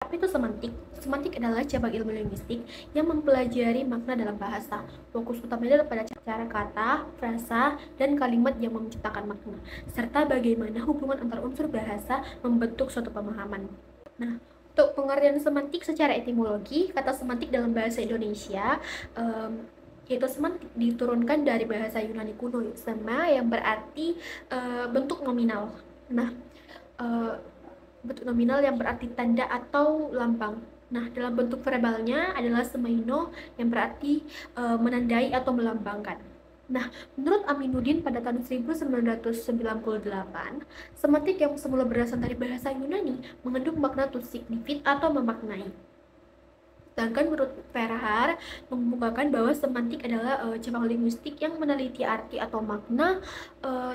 Apa itu semantik? Semantik adalah cabang ilmu linguistik yang mempelajari makna dalam bahasa. Fokus utamanya pada cara kata, frasa, dan kalimat yang menciptakan makna, serta bagaimana hubungan antar unsur bahasa membentuk suatu pemahaman. Nah, untuk pengertian semantik secara etimologi, kata semantik dalam bahasa Indonesia yaitu semantik diturunkan dari bahasa Yunani kuno, sema yang berarti bentuk nominal. Nah, bentuk nominal yang berarti tanda atau lambang. Nah, dalam bentuk verbalnya adalah semaino yang berarti menandai atau melambangkan. Nah, menurut Aminuddin pada tahun 1998, semantik yang semula berasal dari bahasa Yunani mengandung makna to signify atau memaknai. Sedangkan menurut Verhaar mengemukakan bahwa semantik adalah cabang linguistik yang meneliti arti atau makna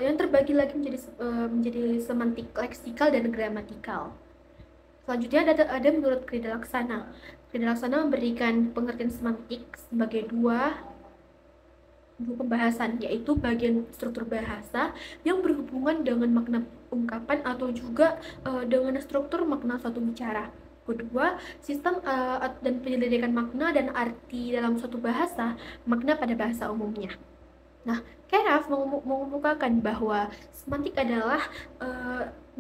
yang terbagi lagi menjadi semantik leksikal dan gramatikal. Selanjutnya ada menurut Krida Laksana. Krida Laksana memberikan pengertian semantik sebagai dua pembahasan, yaitu bagian struktur bahasa yang berhubungan dengan makna ungkapan atau juga dengan struktur makna suatu bicara. Kedua, sistem dan penyelidikan makna dan arti dalam suatu bahasa, makna pada bahasa umumnya. Nah, Keraf mengemukakan bahwa semantik adalah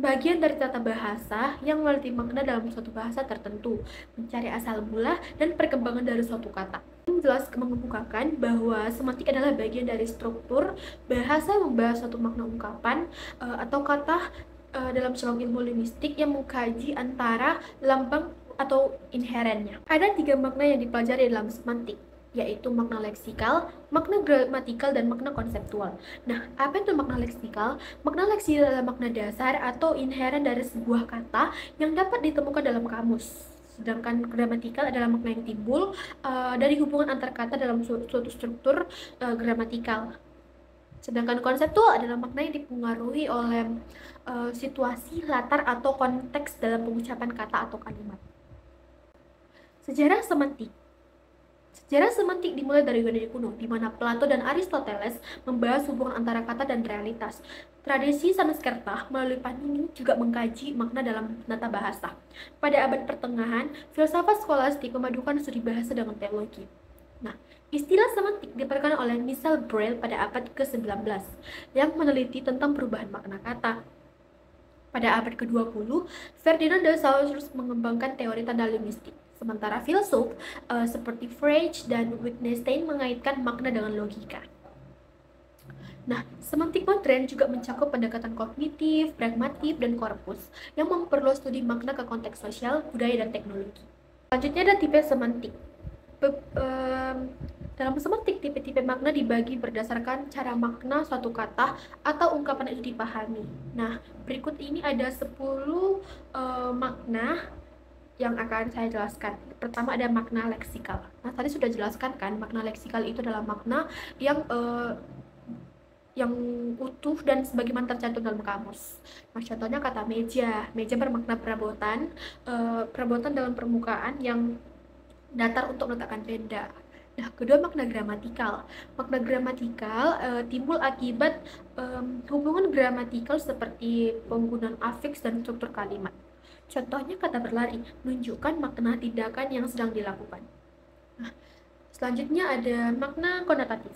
bagian dari tata bahasa yang meneliti makna dalam suatu bahasa tertentu, mencari asal mula dan perkembangan dari suatu kata. Jelas mengemukakan bahwa semantik adalah bagian dari struktur bahasa yang membahas suatu makna ungkapan atau kata dalam cabang ilmu linguistik yang mengkaji antara lambang atau inherennya. Ada 3 makna yang dipelajari dalam semantik, yaitu makna leksikal, makna gramatikal, dan makna konseptual. Nah, apa itu makna leksikal? Makna leksikal adalah makna dasar atau inheren dari sebuah kata yang dapat ditemukan dalam kamus. Sedangkan gramatikal adalah makna yang timbul dari hubungan antar kata dalam suatu struktur gramatikal. Sedangkan konseptual adalah makna yang dipengaruhi oleh situasi, latar, atau konteks dalam pengucapan kata atau kalimat. Sejarah semantik. Sejarah semantik dimulai dari Yunani kuno, di mana Plato dan Aristoteles membahas hubungan antara kata dan realitas. Tradisi Sanskerta melalui Panini juga mengkaji makna dalam tata bahasa. Pada abad pertengahan, filsafat skolastik memadukan studi bahasa dengan teologi. Nah, istilah semantik diperkenalkan oleh Michel Breuil pada abad ke-19 yang meneliti tentang perubahan makna kata. Pada abad ke-20, Ferdinand de Saussure mengembangkan teori tanda linguistik. Sementara filsuf seperti Frege dan Wittgenstein mengaitkan makna dengan logika. Nah, semantik modern juga mencakup pendekatan kognitif, pragmatik, dan korpus yang memperluas studi makna ke konteks sosial, budaya, dan teknologi. Selanjutnya ada tipe semantik. Dalam semantik, tipe-tipe makna dibagi berdasarkan cara makna suatu kata atau ungkapan itu dipahami. Nah, berikut ini ada 10 makna yang akan saya jelaskan. Pertama ada makna leksikal. Nah, tadi sudah jelaskan kan, makna leksikal itu adalah makna yang utuh dan sebagaimana tercantum dalam kamus. Nah, contohnya kata meja. Meja bermakna perabotan, perabotan dalam permukaan yang datar untuk meletakkan benda. Nah, kedua makna gramatikal. Makna gramatikal timbul akibat hubungan gramatikal seperti penggunaan afiks dan struktur kalimat. Contohnya kata berlari menunjukkan makna tindakan yang sedang dilakukan. Nah, selanjutnya ada makna konotatif.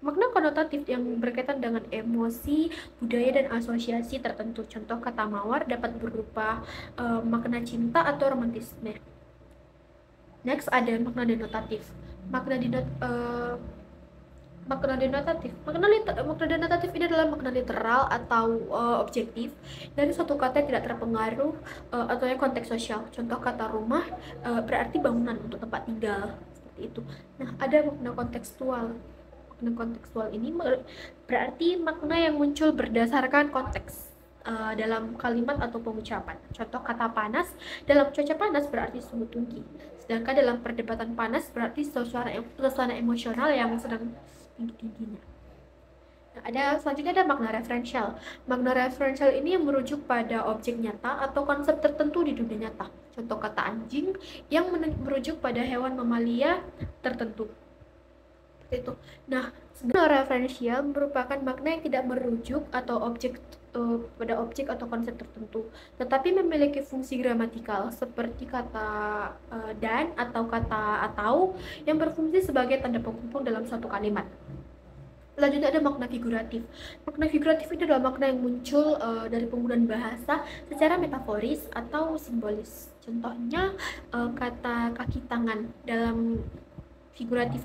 Makna konotatif yang berkaitan dengan emosi, budaya, dan asosiasi tertentu. Contoh kata mawar dapat berupa makna cinta atau romantisme. Next ada makna denotatif. Makna denotatif ini adalah makna literal atau objektif dari suatu kata yang tidak terpengaruh atau yang konteks sosial. Contoh kata rumah berarti bangunan untuk tempat tinggal, seperti itu. Nah, ada makna kontekstual. Makna kontekstual ini berarti makna yang muncul berdasarkan konteks dalam kalimat atau pengucapan. Contoh kata panas dalam cuaca panas berarti suhu tinggi, sedangkan dalam perdebatan panas berarti suasana emosional yang sedang tinggi-tingginya. Nah, selanjutnya ada makna referensial. Makna referensial ini yang merujuk pada objek nyata atau konsep tertentu di dunia nyata. Contoh kata anjing yang merujuk pada hewan mamalia tertentu. Seperti itu. Nah, makna referensial merupakan makna yang tidak merujuk atau objek pada objek atau konsep tertentu, tetapi memiliki fungsi gramatikal seperti kata dan atau kata atau yang berfungsi sebagai tanda penghubung dalam suatu kalimat. Selanjutnya ada makna figuratif. Makna figuratif itu adalah makna yang muncul dari penggunaan bahasa secara metaforis atau simbolis. Contohnya kata kaki tangan dalam figuratif.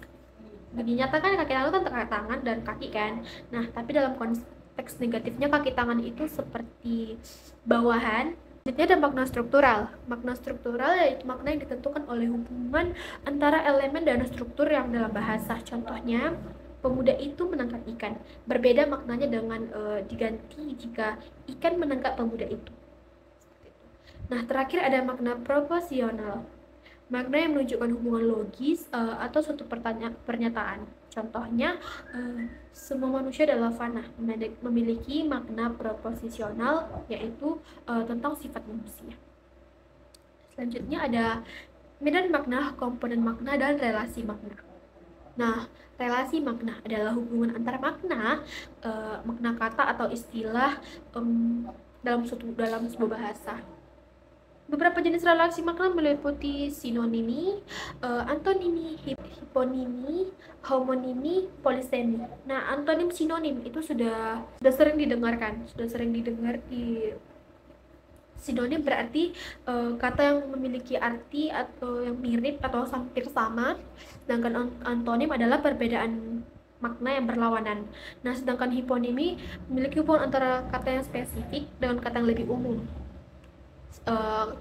Dinyatakan kaki tangan itu kan tengah tangan dan kaki kan. Nah, tapi dalam konteks negatifnya kaki tangan itu seperti bawahan. Selanjutnya ada makna struktural. Makna struktural yaitu makna yang ditentukan oleh hubungan antara elemen dan struktur yang dalam bahasa. Contohnya, pemuda itu menangkap ikan. Berbeda maknanya dengan diganti jika ikan menangkap pemuda itu. Nah, terakhir ada makna proporsional. Makna yang menunjukkan hubungan logis atau suatu pernyataan. Contohnya, semua manusia adalah fana, memiliki makna proposisional, yaitu tentang sifat manusia. Selanjutnya ada medan makna, komponen makna, dan relasi makna. Nah, relasi makna adalah hubungan antara makna, makna kata atau istilah dalam sebuah bahasa. Beberapa jenis relasi makna meliputi sinonimi, antonimi, hiponimi, homonimi, polisemi. Nah, antonim sinonim itu sudah sering didengar di sinonim berarti kata yang memiliki arti atau yang mirip atau hampir sama, sedangkan antonim adalah perbedaan makna yang berlawanan. Nah, sedangkan hiponimi memiliki hubungan antara kata yang spesifik dengan kata yang lebih umum.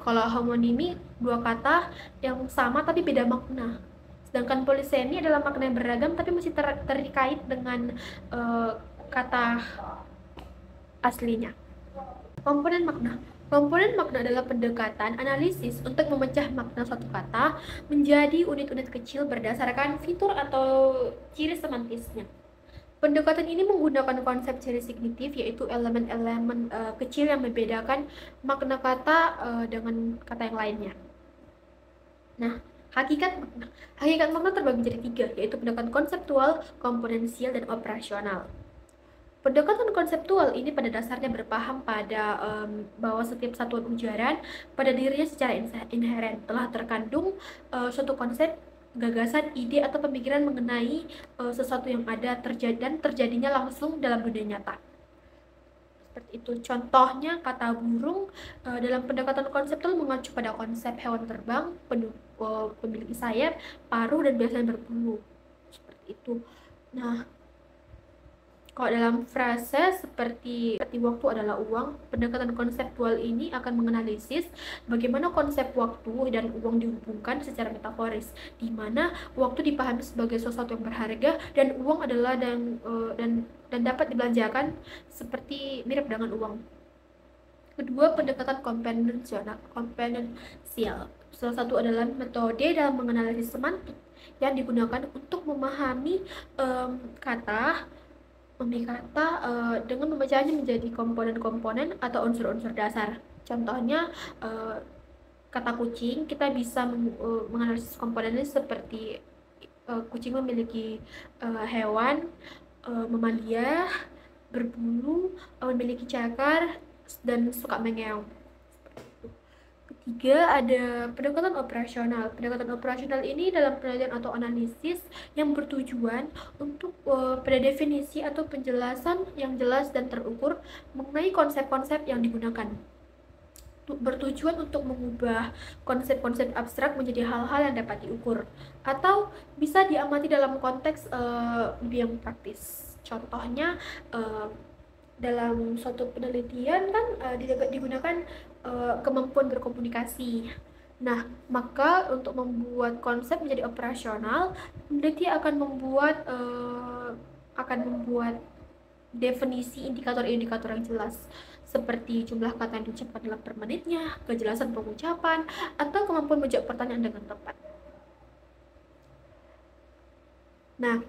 Kalau homonimi dua kata yang sama tapi beda makna. Sedangkan polisemi adalah makna yang beragam tapi masih terkait dengan kata aslinya. Komponen makna. Komponen makna adalah pendekatan analisis untuk memecah makna suatu kata menjadi unit-unit kecil berdasarkan fitur atau ciri semantisnya. Pendekatan ini menggunakan konsep ciri signitif, yaitu elemen-elemen kecil yang membedakan makna kata dengan kata yang lainnya. Nah, hakikat makna. Hakikat makna terbagi menjadi tiga, yaitu pendekatan konseptual, komponensial, dan operasional. Pendekatan konseptual ini pada dasarnya berpaham pada bahwa setiap satuan ujaran pada dirinya secara inheren telah terkandung suatu konsep, gagasan, ide, atau pemikiran mengenai sesuatu yang ada dan terjadinya langsung dalam dunia nyata. Seperti itu. Contohnya kata burung dalam pendekatan konseptual mengacu pada konsep hewan terbang, memiliki sayap, paruh, dan biasanya berbulu. Seperti itu. Nah, kalau dalam frase seperti waktu adalah uang, pendekatan konseptual ini akan menganalisis bagaimana konsep waktu dan uang dihubungkan secara metaforis, di mana waktu dipahami sebagai sesuatu yang berharga dan uang adalah dan dapat dibelanjakan seperti mirip dengan uang. Kedua, pendekatan komponensial. Salah satu adalah metode dalam menganalisis semantik yang digunakan untuk memahami kata dengan membacanya menjadi komponen-komponen atau unsur-unsur dasar. Contohnya kata kucing, kita bisa menganalisis komponennya seperti kucing memiliki hewan mamalia, berbulu, memiliki cakar, dan suka mengeong. Ketiga, ada pendekatan operasional. Pendekatan operasional ini dalam penelitian atau analisis yang bertujuan untuk pada definisi atau penjelasan yang jelas dan terukur mengenai konsep-konsep yang digunakan. Bertujuan untuk mengubah konsep-konsep abstrak menjadi hal-hal yang dapat diukur atau bisa diamati dalam konteks yang praktis. Contohnya, dalam suatu penelitian kan digunakan kemampuan berkomunikasi. Nah, maka untuk membuat konsep menjadi operasional, peneliti akan membuat definisi indikator-indikator yang jelas, seperti jumlah kata yang diucapkan dalam per menitnya, kejelasan pengucapan, atau kemampuan menjawab pertanyaan dengan tepat. Nah,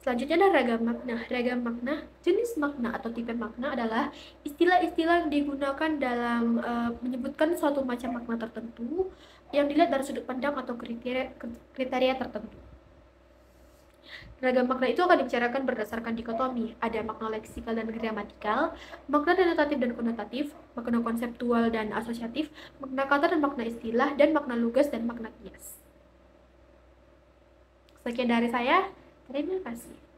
selanjutnya ada ragam makna. Ragam makna, jenis makna atau tipe makna adalah istilah-istilah yang digunakan dalam menyebutkan suatu macam makna tertentu yang dilihat dari sudut pandang atau kriteria tertentu. Ragam makna itu akan dibicarakan berdasarkan dikotomi. Ada makna leksikal dan gramatikal, makna denotatif dan konotatif, makna konseptual dan asosiatif, makna kata dan makna istilah, dan makna lugas dan makna kias. Sekian dari saya. Terima kasih.